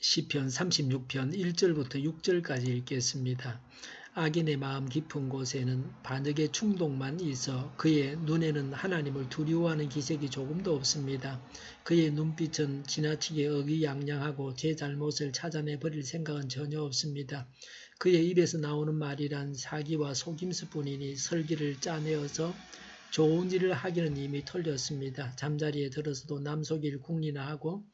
시편 36편 1절부터 6절까지 읽겠습니다. 악인의 마음 깊은 곳에는 반역의 충동만 있어 그의 눈에는 하나님을 두려워하는 기색이 조금도 없습니다. 그의 눈빛은 지나치게 의기양양하고 제 잘못을 찾아내 버릴 생각은 전혀 없습니다. 그의 입에서 나오는 말이란 사기와 속임수뿐이니 설기를 짜내어서 좋은 일을 하기는 이미 털렸습니다. 잠자리에 들어서도 남속일 궁리나 하고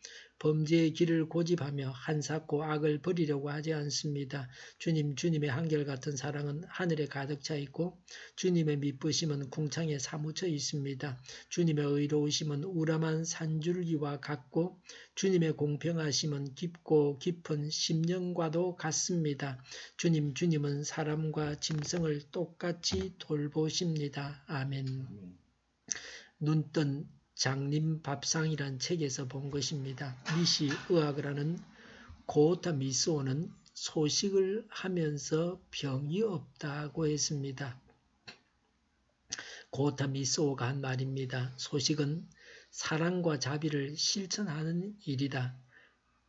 범죄의 길을 고집하며 한사코 악을 버리려고 하지 않습니다. 주님의 한결같은 사랑은 하늘에 가득 차 있고 주님의 미쁘심은 궁창에 사무쳐 있습니다. 주님의 의로우심은 우람한 산줄기와 같고 주님의 공평하심은 깊고 깊은 심령과도 같습니다. 주님은 사람과 짐승을 똑같이 돌보십니다. 아멘. 눈뜬 장림밥상이란 책에서 본 것입니다. 미시 의학을 하는 고타 미스오는 소식을 하면서 병이 없다고 했습니다. 고타 미스오가 한 말입니다. 소식은 사랑과 자비를 실천하는 일이다.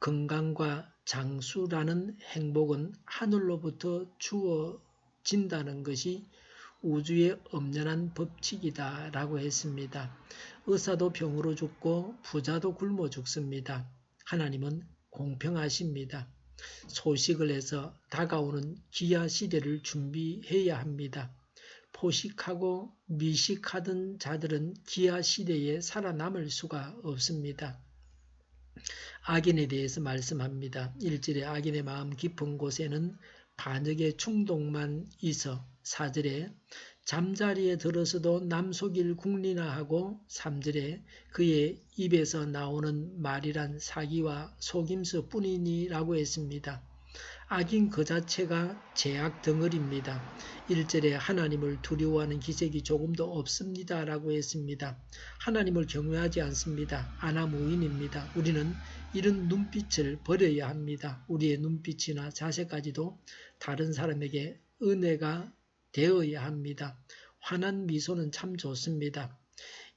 건강과 장수라는 행복은 하늘로부터 주어진다는 것이 우주의 엄연한 법칙이다 라고 했습니다. 의사도 병으로 죽고 부자도 굶어 죽습니다. 하나님은 공평하십니다. 소식을 해서 다가오는 기아 시대를 준비해야 합니다. 포식하고 미식하던 자들은 기아 시대에 살아남을 수가 없습니다. 악인에 대해서 말씀합니다. 1절에 악인의 마음 깊은 곳에는 반역의 충동만 있어 4절에 잠자리에 들어서도 남속일 궁리나 하고 3절에 그의 입에서 나오는 말이란 사기와 속임수 뿐이니 라고 했습니다. 악인 그 자체가 죄악 덩어리입니다. 1절에 하나님을 두려워하는 기색이 조금도 없습니다 라고 했습니다. 하나님을 경외하지 않습니다. 아나무인입니다. 우리는 이런 눈빛을 버려야 합니다. 우리의 눈빛이나 자세까지도 다른 사람에게 은혜가 되어야 합니다. 환한 미소는 참 좋습니다.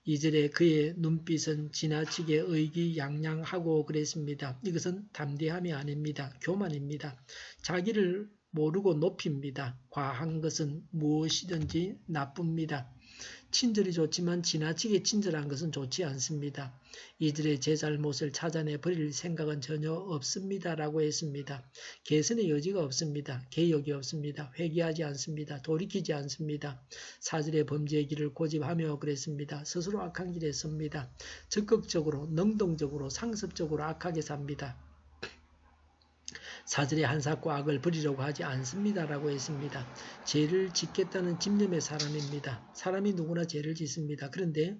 2절에 그의 눈빛은 지나치게 의기양양하고 그랬습니다. 이것은 담대함이 아닙니다. 교만입니다. 자기를 모르고 높입니다. 과한 것은 무엇이든지 나쁩니다. 친절이 좋지만 지나치게 친절한 것은 좋지 않습니다. 이들의 제 잘못을 찾아내 버릴 생각은 전혀 없습니다. 라고 했습니다. 개선의 여지가 없습니다. 개혁이 없습니다. 회개하지 않습니다. 돌이키지 않습니다. 4절의 범죄의 길을 고집하며 그랬습니다. 스스로 악한 길에 섭니다. 적극적으로 능동적으로 상습적으로 악하게 삽니다. 4절에 한사코 악을 버리려고 하지 않습니다. 라고 했습니다. 죄를 짓겠다는 집념의 사람입니다. 사람이 누구나 죄를 짓습니다. 그런데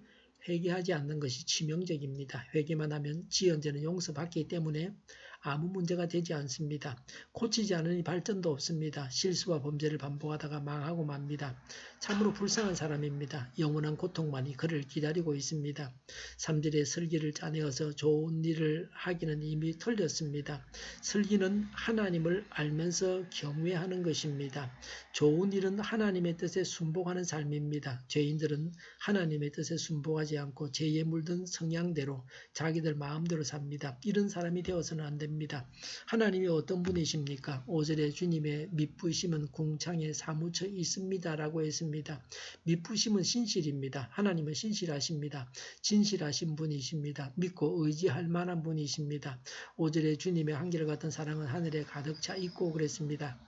회개하지 않는 것이 치명적입니다. 회개만 하면 지은 죄는 용서받기 때문에 아무 문제가 되지 않습니다. 고치지 않으니 발전도 없습니다. 실수와 범죄를 반복하다가 망하고 맙니다. 참으로 불쌍한 사람입니다. 영원한 고통만이 그를 기다리고 있습니다. 3절에 설기를 짜내어서 좋은 일을 하기는 이미 털렸습니다. 설기는 하나님을 알면서 경외하는 것입니다. 좋은 일은 하나님의 뜻에 순복하는 삶입니다. 죄인들은 하나님의 뜻에 순복하지 않고 죄에 물든 성향대로 자기들 마음대로 삽니다. 이런 사람이 되어서는 안 됩니다. 하나님이 어떤 분이십니까? 5절에 주님의 미쁘심은 궁창에 사무쳐 있습니다. 라고 했습니다. 미쁘심은 신실입니다. 하나님은 신실하십니다. 진실하신 분이십니다. 믿고 의지할 만한 분이십니다. 5절에 주님의 한결같은 사랑은 하늘에 가득 차 있고 그랬습니다.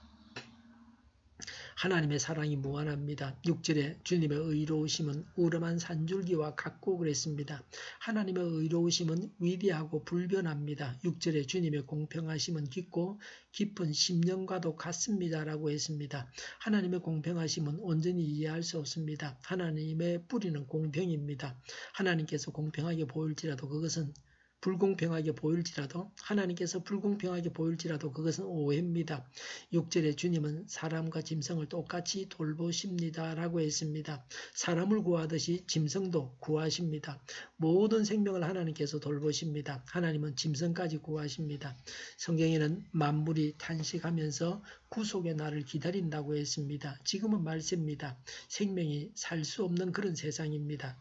하나님의 사랑이 무한합니다. 6절에 주님의 의로우심은 우람한 산줄기와 같고 그랬습니다. 하나님의 의로우심은 위대하고 불변합니다. 6절에 주님의 공평하심은 깊고 깊은 심령과도 같습니다. 라고 했습니다. 하나님의 공평하심은 온전히 이해할 수 없습니다. 하나님의 뿌리는 공평입니다. 하나님께서 공평하게 보일지라도 그것은 불공평하게 보일지라도 하나님께서 불공평하게 보일지라도 그것은 오해입니다. 6절에 주님은 사람과 짐승을 똑같이 돌보십니다. 라고 했습니다. 사람을 구하듯이 짐승도 구하십니다. 모든 생명을 하나님께서 돌보십니다. 하나님은 짐승까지 구하십니다. 성경에는 만물이 탄식하면서 구속의 날을 기다린다고 했습니다. 지금은 말세입니다. 생명이 살 수 없는 그런 세상입니다.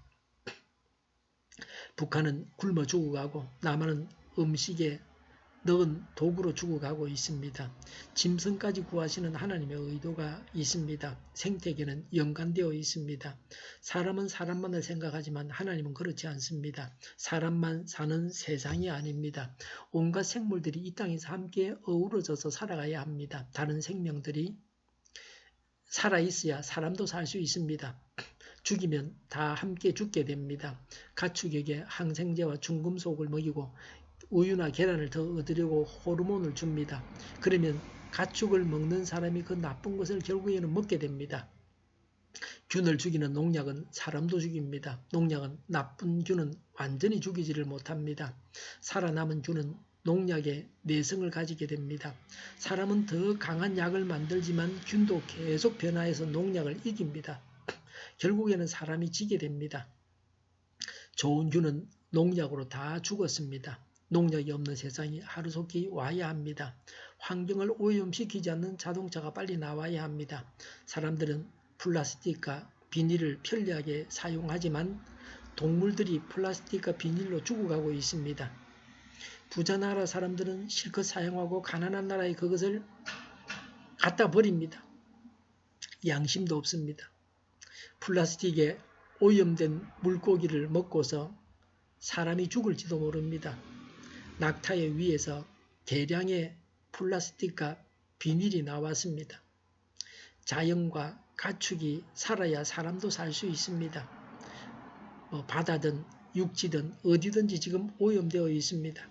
북한은 굶어 죽어가고 남한은 음식에 넉은 도구로 죽어가고 있습니다. 짐승까지 구하시는 하나님의 의도가 있습니다. 생태계는 연관되어 있습니다. 사람은 사람만을 생각하지만 하나님은 그렇지 않습니다. 사람만 사는 세상이 아닙니다. 온갖 생물들이 이 땅에서 함께 어우러져서 살아가야 합니다. 다른 생명들이 살아있어야 사람도 살 수 있습니다. 죽이면 다 함께 죽게 됩니다. 가축에게 항생제와 중금속을 먹이고 우유나 계란을 더 얻으려고 호르몬을 줍니다. 그러면 가축을 먹는 사람이 그 나쁜 것을 결국에는 먹게 됩니다. 균을 죽이는 농약은 사람도 죽입니다. 농약은 나쁜 균은 완전히 죽이지를 못합니다. 살아남은 균은 농약의 내성을 가지게 됩니다. 사람은 더 강한 약을 만들지만 균도 계속 변화해서 농약을 이깁니다. 결국에는 사람이 지게 됩니다. 좋은 균은 농약으로 다 죽었습니다. 농약이 없는 세상이 하루속히 와야 합니다. 환경을 오염시키지 않는 자동차가 빨리 나와야 합니다. 사람들은 플라스틱과 비닐을 편리하게 사용하지만 동물들이 플라스틱과 비닐로 죽어가고 있습니다. 부자 나라 사람들은 실컷 사용하고 가난한 나라에 그것을 갖다 버립니다. 양심도 없습니다. 플라스틱에 오염된 물고기를 먹고서 사람이 죽을지도 모릅니다. 낙타의 위에서 대량의 플라스틱과 비닐이 나왔습니다. 자연과 가축이 살아야 사람도 살 수 있습니다. 바다든 육지든 어디든지 지금 오염되어 있습니다.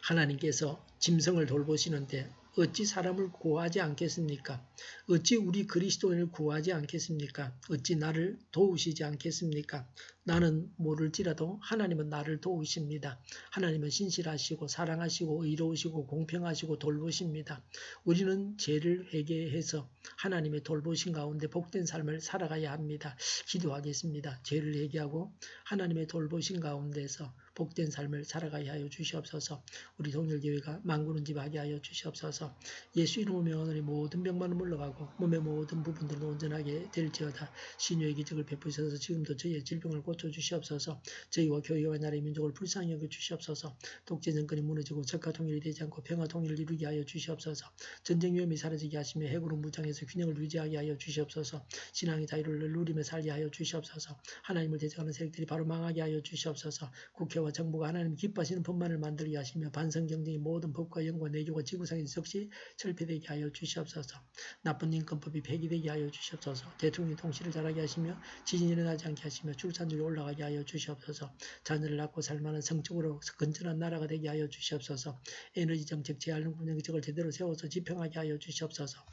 하나님께서 짐승을 돌보시는데 어찌 사람을 구하지 않겠습니까? 어찌 우리 그리스도인을 구하지 않겠습니까? 어찌 나를 도우시지 않겠습니까? 나는 모를지라도 하나님은 나를 도우십니다. 하나님은 신실하시고 사랑하시고 의로우시고 공평하시고 돌보십니다. 우리는 죄를 회개해서 하나님의 돌보신 가운데 복된 삶을 살아가야 합니다. 기도하겠습니다. 죄를 회개하고 하나님의 돌보신 가운데서 복된 삶을 살아가야 하여 주시옵소서. 우리 동일교회가 만구는 집 하게 하여 주시옵소서. 예수 이름으로 명하노니 모든 병만은 물러가고 몸의 모든 부분들은 온전하게 될지어다. 신유의 기적을 베푸셔서 지금도 저희의 질병을 고쳐주시옵소서. 저희와 교회와 나라의 민족을 불쌍히 여겨 주시옵소서. 독재 정권이 무너지고 적화 통일이 되지 않고 평화 통일을 이루게 하여 주시옵소서. 전쟁 위험이 사라지게 하시며 핵으로 무장해서 균형을 유지하게 하여 주시옵소서. 신앙의 자유를 누리며 살게 하여 주시옵소서. 하나님을 대적하는 세력들이 바로 망하게 하여 주시옵소서. 국회와 정부가 하나님 기뻐하시는 법만을 만들게 하시며 반성 경쟁의 모든 법과 영과 내교가 지구상의 적시 철폐되게 하여 주시옵소서. 나쁜 인권법이 폐기되게 하여 주시옵소서. 대통령이 통치를 잘하게 하시며 지진이 일어나지 않게 하시며 출산율이 올라가게 하여 주시옵소서. 자녀를 낳고 살만한 성적으로 건전한 나라가 되게 하여 주시옵소서. 에너지 정책, 재활용품 정책을 제대로 세워서 지평하게 하여 주시옵소서.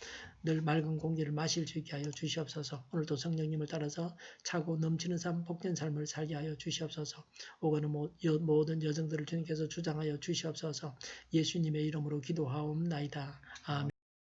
늘 맑은 공기를 마실 수 있게 하여 주시옵소서. 오늘도 성령님을 따라서 차고 넘치는 삶, 복된 삶을 살게 하여 주시옵소서. 오가는 모든 여정들을 주님께서 주장하여 주시옵소서. 예수님의 이름으로 기도하옵나이다. 아멘.